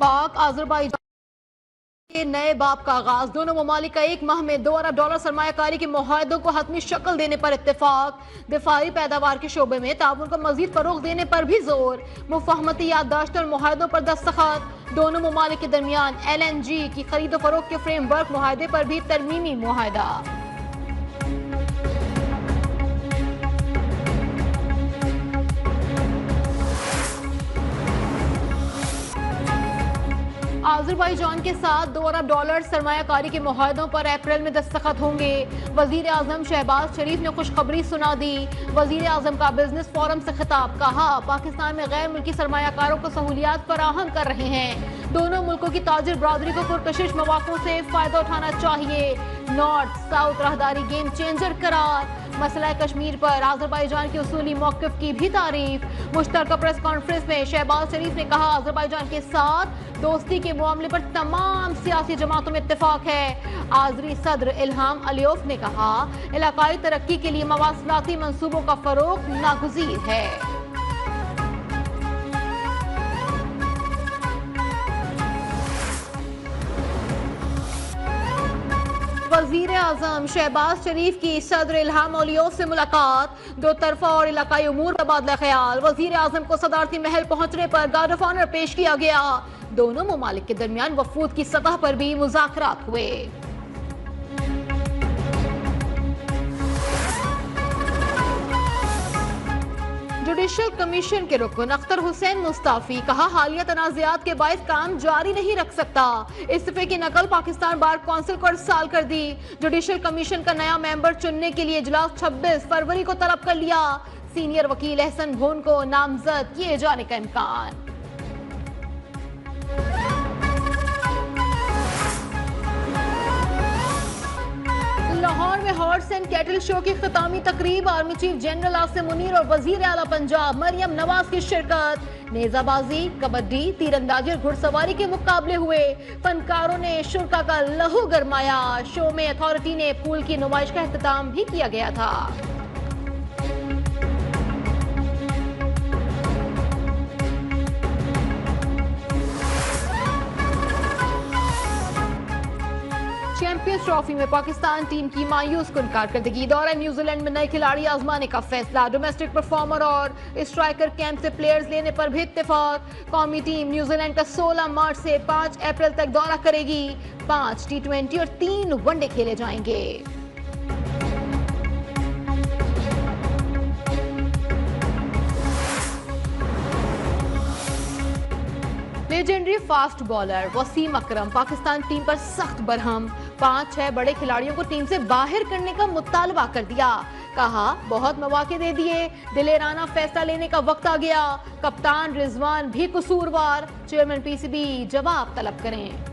पाक अजरबैजान के नए बाब का आगाज। दोनों ममालिक का एक माह में $2 अरब सरमायाकारी के मुआहदों को हतमी शक्ल देने पर इत्तेफाक। दिफाई पैदावार के शोबे में ताउन को मजीद फरोग देने पर भी जोर। मुफाहमती याददाश्त और मुआहदों पर दस्तखत। दोनों ममालिक के दरमियान LNG की खरीदो फरोख के फ्रेमवर्क मुआहदे पर भी तरमीमी मुआहदा। अजरबैजान के साथ $2 अरब सरमायाकारी के मुआहदों पर अप्रैल में दस्तखत होंगे। वजीर आजम शहबाज शरीफ ने खुशखबरी सुना दी। वजीर आजम का बिजनेस फोरम से खिताब। कहा, पाकिस्तान में गैर मुल्की सरमायाकारों को सहूलियात फराहम कर रहे हैं। दोनों मुल्कों की ताजिर बरादरी को पुरकशिश मौक़ों से फायदा उठाना चाहिए। नॉर्थ साउथ राहदारी गेम चेंजर करार। मसला कश्मीर पर अजरबैजान के उसूली मौक़िफ़ की भी तारीफ। मुश्तरका प्रेस कॉन्फ्रेंस में शहबाज शरीफ ने कहा, अजरबैजान के साथ दोस्ती के मामले पर तमाम सियासी जमातों में इत्तेफाक है। आज़री सदर इल्हाम अलियोफ ने कहा, इलाकाई तरक्की के लिए मवासलाती मंसूबों का फरोग नागुज़ीर है। वजीर आजम शहबाज शरीफ की सदर इल्हाम अलियोफ से मुलाकात। दो तरफा और इलाकाई उमूर का तबादला ख्याल। वजीर आजम को सदारती महल पहुंचने पर गार्ड ऑफ ऑनर पेश किया गया। दोनों ममालिक के दरमियान वफूद की सतह पर भी मुज़ाकरात हुए। जुडिशल कमीशन के रुकन अख्तर हुसैन मुस्ताफी। कहा, हालिया तनाज़ात के बायस काम जारी नहीं रख सकता। इस्तीफे की नकल पाकिस्तान बार कौंसिल को इरसाल कर दी। जुडिशल कमीशन का नया मेंबर चुनने के लिए इजलास 26 फरवरी को तलब कर लिया। सीनियर वकील एहसन भून को नामजद किए जाने का इम्कान। लाहौर में हॉर्स एंड कैटल शो की खितामी तकरीब। Army chief general Asim Munir और वजीर आला पंजाब मरियम नवाज की शिरकत। नेजाबाजी, कबड्डी, तीरंदाजी और घुड़सवारी के मुकाबले हुए। फनकारों ने शुरा का लहू गरमाया। शो में अथॉरिटी ने पूल की नुमाइश का अख्तिताम भी किया गया था। चैंपियंस ट्रॉफी में पाकिस्तान टीम की मायूस कुन कारकर्दगी। दौरा न्यूजीलैंड में नए खिलाड़ी आजमाने का फैसला। डोमेस्टिक परफॉर्मर और स्ट्राइकर कैंप से प्लेयर्स लेने पर भी इत्तेफाक। कौमी टीम न्यूजीलैंड का 16 मार्च से 5 अप्रैल तक दौरा करेगी। 5 T20 और 3 वनडे खेले जाएंगे। लेजेंडरी फास्ट बॉलर वसीम अकरम पाकिस्तान टीम पर सख्त बरहम। 5-6 बड़े खिलाड़ियों को टीम से बाहर करने का मुतालबा कर दिया। कहा, बहुत मौके दे दिए, दिलेराना फैसला लेने का वक्त आ गया। कप्तान रिजवान भी कसूरवार। चेयरमैन PCB जवाब तलब करें।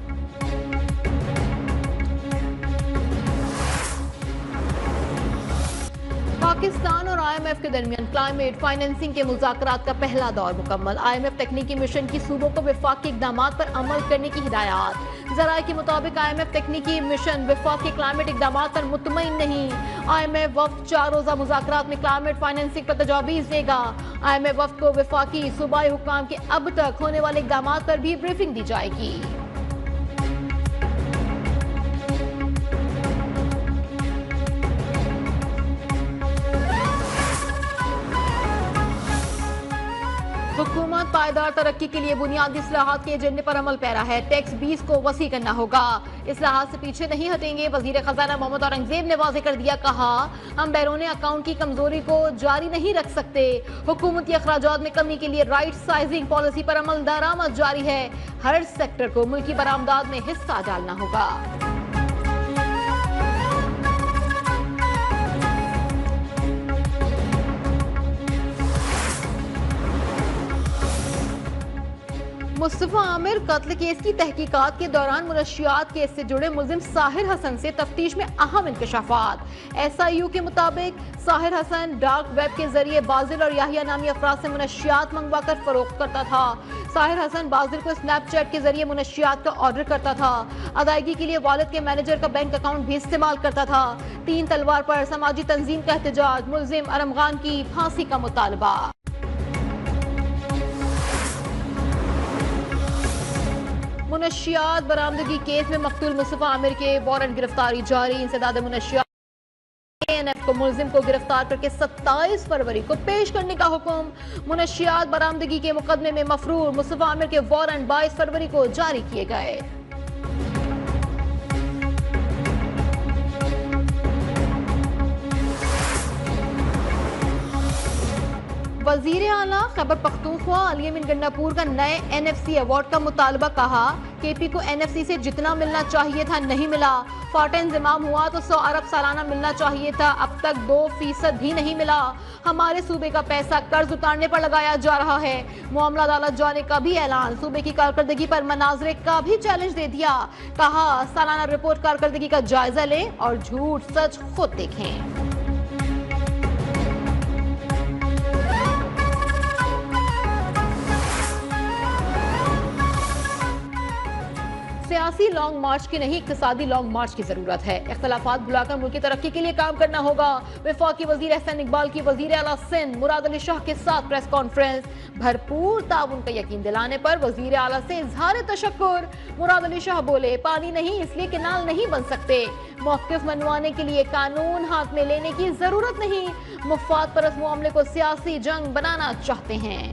पाकिस्तान और IMF के दरमियान क्लाइमेट फाइनेंसिंग के मुज़ाकरात का पहला दौर मुकम्मल। IMF तकनीकी मिशन की सूबों को वफाकी इक़दामात पर अमल करने की हिदायत। ज़राए के मुताबिक IMF तकनीकी मिशन वफाकी क्लाइमेट इक़दामात पर मुतमईन नहीं। IMF वफ़द 4 रोज़ा मुज़ाकरात में क्लाइमेट फाइनेंसिंग पर तजावीज़ देगा। IMF वफ़द को वफाकी सूबाई हुक्काम के अब तक होने वाले इक़दामात पर भी ब्रीफिंग दी जाएगी। हुकूमत पायदार तरक्की के लिए बुनियादी इस्लाहात के एजेंडे पर अमल पैरा है। टैक्स 20 को वसी करना होगा। इस्लाहात से पीछे नहीं हटेंगे। वजीर खजाना मोहम्मद औरंगजेब ने वाज़ेह कर दिया। कहा, हम बैरून अकाउंट की कमजोरी को जारी नहीं रख सकते। हुकूमती अखराजात में कमी के लिए राइट साइजिंग पॉलिसी पर अमल दरामद जारी है। हर सेक्टर को मुल्की बरामदात में हिस्सा डालना होगा। मुस्तफा आमिर कत्ल केस की तहकीकात के दौरान मुनशियात केस से जुड़े मुलजिम साहिर हसन से तफ्तीश में अहम इंकशाफात। SIU के मुताबिक साहिर हसन डार्क वेब के जरिए बाजिल और याहिया नामी अफराद से मुनशियात मंगवा कर फरोख्त करता था। साहिर हसन बाजिल को स्नैपचैट के जरिए मुनशियात का ऑर्डर करता था। अदायगी के लिए वालिद के मैनेजर का बैंक अकाउंट भी इस्तेमाल करता था। 3 तलवार पर समाजी तंजीम का एहतजाज। मुलजिम अरमगान की फांसी का मुतालबा। मुनशियात बरामदगी केस में मकतूल मुस्तफा आमिर के वारंट गिरफ्तारी जारी। इंसदाद मुनशियात ANF को मुलजिम को गिरफ्तार करके 27 फरवरी को पेश करने का हुक्म। मुनशियात बरामदगी के मुकदमे में मफरूर मुस्तफा आमिर के वारंट 22 फरवरी को जारी किए गए। वजीर आला खैबर पख्तूनख्वा अली अमीन गंडापुर का नए NFC अवार्ड का मुतालबा। कहा KP को NFC से जितना मिलना चाहिए था नहीं मिला। फाटा इंजमाम हुआ तो 100 अरब सालाना मिलना चाहिए था, अब तक 2% भी नहीं मिला। हमारे सूबे का पैसा कर्ज उतारने पर लगाया जा रहा है। मामला अदालत जाने का भी ऐलान। सूबे की कारकर्दगी पर मनाजरे का भी चैलेंज दे दिया। कहा सालाना रिपोर्ट कारकर्दगी का जायजा लें और झूठ सच खुद देखें। सियासी लॉन्ग मार्च की नहीं, इक्तिसादी लॉन्ग मार्च की जरूरत है। इख्तलाफात भुलाकर मुल्क की तरक्की के लिए काम करना होगा। वफाकी वजीर एहसन इकबाल की वजीर आला सिंध मुराद अली शाह के साथ प्रेस कॉन्फ्रेंस। भरपूर ताउन का यकीन दिलाने पर वजीर आला से इजहार तशक्कुर। मुराद अली शाह बोले पानी नहीं इसलिए किनाल नहीं बन सकते। मौक़िफ़ मनवाने के लिए कानून हाथ में लेने की जरूरत नहीं। मुफाद परस्त मामले को सियासी जंग बनाना चाहते हैं।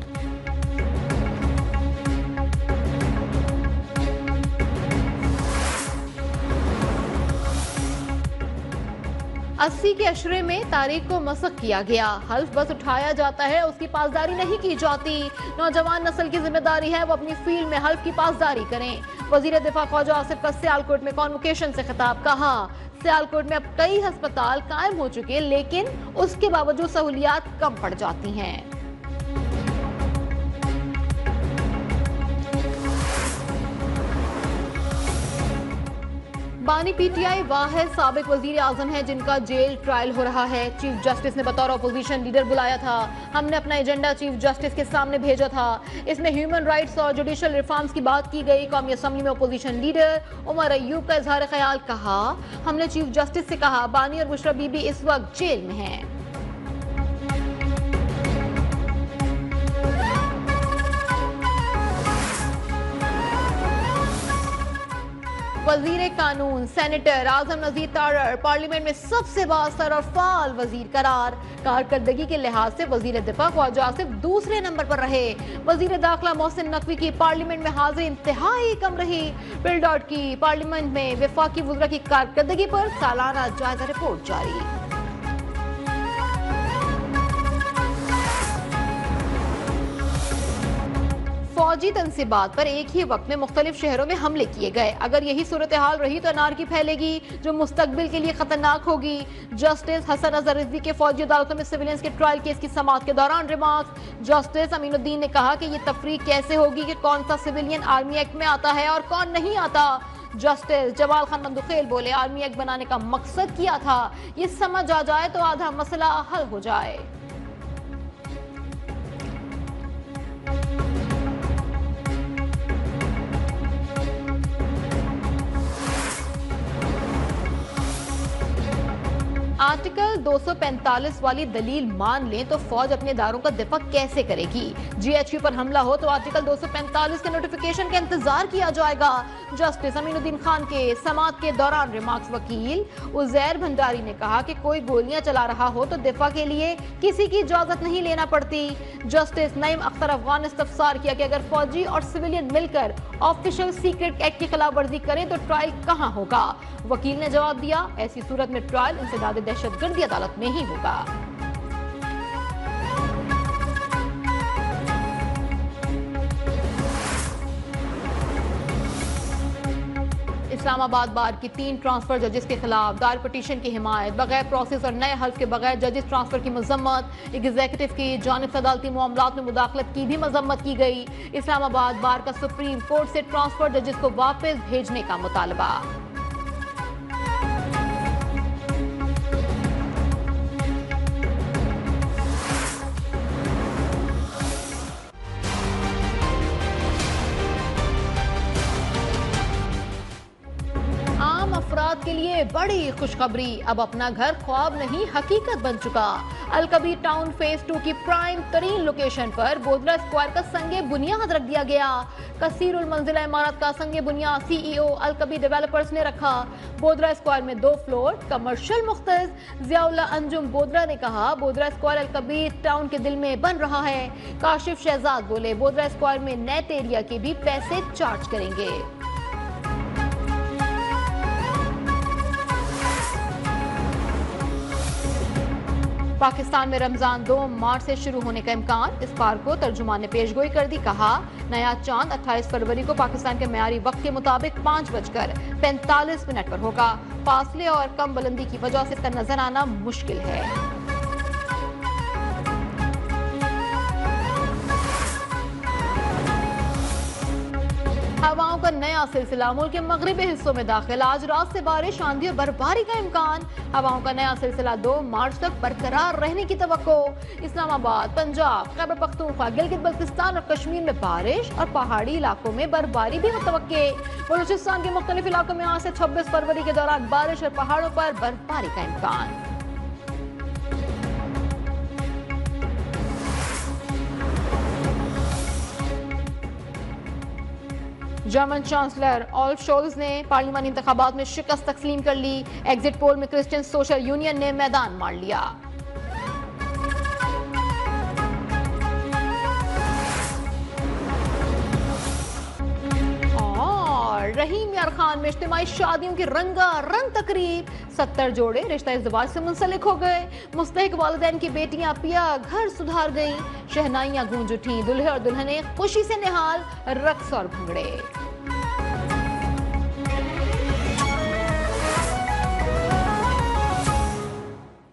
अस्सी के अशरे में तारीख को मसख किया गया। हल्फ बस उठाया जाता है, उसकी पासदारी नहीं की जाती। नौजवान नस्ल की जिम्मेदारी है वो अपनी फील्ड में हल्फ की पासदारी करें। वजीर दिफा ख्वाजा आसिफ का सियालकोट में कॉन्वोकेशन से खिताब। कहा सियालकोट में अब कई अस्पताल कायम हो चुके लेकिन उसके बावजूद सहूलियात कम पड़ जाती हैं। बानी PTI वाहिद साबिक वजीर आजम है जिनका जेल ट्रायल हो रहा है। चीफ जस्टिस ने बतौर अपोजिशन लीडर बुलाया था। हमने अपना एजेंडा चीफ जस्टिस के सामने भेजा था। इसमें ह्यूमन राइट्स और जुडिशल रिफॉर्म्स की बात की गई। कौमी असम्बली में अपोजिशन लीडर उमर अयूब का इजहार ख्याल। कहा हमने चीफ जस्टिस से कहा बानी और बुशरा बीबी इस वक्त जेल में हैं। वजीर कानून सेनेटर आजम नजीर तारर पार्लियामेंट में सबसे बाअसर और फाल वजीर करार। कारकर्दगी के लिहाज से वजीर दिफा ख्वाजा आसिफ दूसरे नंबर पर रहे। वजीर दाखिला मोहसिन नकवी की पार्लियामेंट में हाजिरी इंतहाई कम रही। बिल डॉट की पार्लियामेंट में वफाकी वज़रा की कारकर्दगी पर सालाना जायजा रिपोर्ट जारी। फौजी तनसीबात पर एक ही वक्त में मुख्तलिफ शहरों में हमले किए गए। अगर यही सूरत हाल रही तो अनारकी फैलेगी जो मुस्तकबिल के लिए खतरनाक होगी। जस्टिस हसन अजहर रिजवी के फौजी अदालतों में सिविलियंस के ट्रायल केस की समाअत के दौरान रिमार्क्स। जस्टिस अमीनुद्दीन ने कहा कि ये तफरीक कैसे होगी कि कौन सा सिविलियन आर्मी एक्ट में आता है और कौन नहीं आता। जस्टिस जवाल खान बंदुखेल बोले आर्मी एक्ट बनाने का मकसद किया था, ये समझ आ जाए तो आधा मसला हल हो जाए। आर्टिकल 245 वाली दलील मान लें तो फौज अपने इदारों का दिफा कैसे करेगी। GHQ पर हमला हो तो आर्टिकल 245 के नोटिफिकेशन का इंतजार किया जाएगा। जस्टिस अमीनुद्दीन खान के समाअत के दौरान रिमार्क्स। वकील उजैर भंडारी ने कहा कि कोई गोलियां चला रहा हो तो दिफा के लिए किसी की इजाजत नहीं लेना पड़ती। जस्टिस नईम अख्तर अफगान ने इस्तफसार किया कि अगर फौजी और सिविलियन मिलकर ऑफिशियल सीक्रेट एक्ट की खिलाफ वर्जी करें तो ट्रायल कहां होगा। वकील ने जवाब दिया ऐसी सूरत में ट्रायल इंसदाद दहशतगर्दी अदालत में ही होगा। इस्लामाबाद बार की 3 ट्रांसफर जजेस के खिलाफ दायर पिटीशन की हिमायत। बगैर प्रोसेस और नए हल्फ के बगैर जजेस ट्रांसफर की मजम्मत। एग्जीक्यूटिव की जानिब से अदालती मामलात में मुदाखलत की भी मजम्मत की गई। इस्लामाबाद बार का सुप्रीम कोर्ट से ट्रांसफर जजेस को वापस भेजने का मुतालबा। हजरात के लिए बड़ी खुशखबरी, अब अपना घर ख्वाब नहीं हकीकत बन चुका। अलकबीर टाउन फेज 2 की प्राइम तरीन लोकेशन पर बोदरा स्क्वायर का संगे बुनियाद रख दिया गया। कसीरुल मंजिला इमारत का संगे बुनियाद सीईओ अलकबीर डेवलपर्स ने रखा। बोदरा स्क्वायर में 2 फ्लोर कमर्शियल मुख्तस। जियाउल्ला अंजुम बोदरा ने कहा, बोदरा स्क्वायर अलकबीर टाउन के दिल में बन रहा है। काशिफ शहजाद बोले, बोदरा स्क्वायर में नेट एरिया के भी पैसे चार्ज करेंगे। पाकिस्तान में रमजान 2 मार्च से शुरू होने का इम्कान, इस बार को तर्जुमान ने पेशगोई कर दी। कहा, नया चांद 28 फरवरी को पाकिस्तान के मेयारी वक्त के मुताबिक 5:45 पर होगा। फासले और कम बुलंदी की वजह से इसका नजर आना मुश्किल है। हवाओं का नया सिलसिला, मुल्क के मगरिबी हिस्सों में दाखिल। आज रात से बारिश, आंधी और बर्फबारी का इम्कान। हवाओं का नया सिलसिला 2 मार्च तक बरकरार रहने की तवक्को। इस्लामाबाद, पंजाब, खैबर पख्तूनख्वा, गिलगित बल्तिस्तान और कश्मीर में बारिश और पहाड़ी इलाकों में बर्फबारी भी मुतवक्के। बलूचिस्तान के मुख्तलिफ इलाकों में आज से 26 फरवरी के दौरान बारिश और पहाड़ों पर बर्फबारी का इम्कान। जर्मन चांसलर ओल्फ शोल्ज ने पार्लिमानी इंतखाबात में शिकस्त तस्लीम कर ली। एग्जिट पोल में क्रिश्चियन सोशल यूनियन ने मैदान मार लिया। और रहीम यार खान में इज्तिमाई शादियों की रंगारंग तकरीब। 70 जोड़े रिश्ता इज़्दिवाज से मुंसलिक हो गए। मुस्तहिक वालिदैन की बेटियां पिया घर सुधार गईं। शहनाइयां गूंज उठी, दुल्हे और दुल्हने खुशी से निहाल, रक्स और भंगड़े।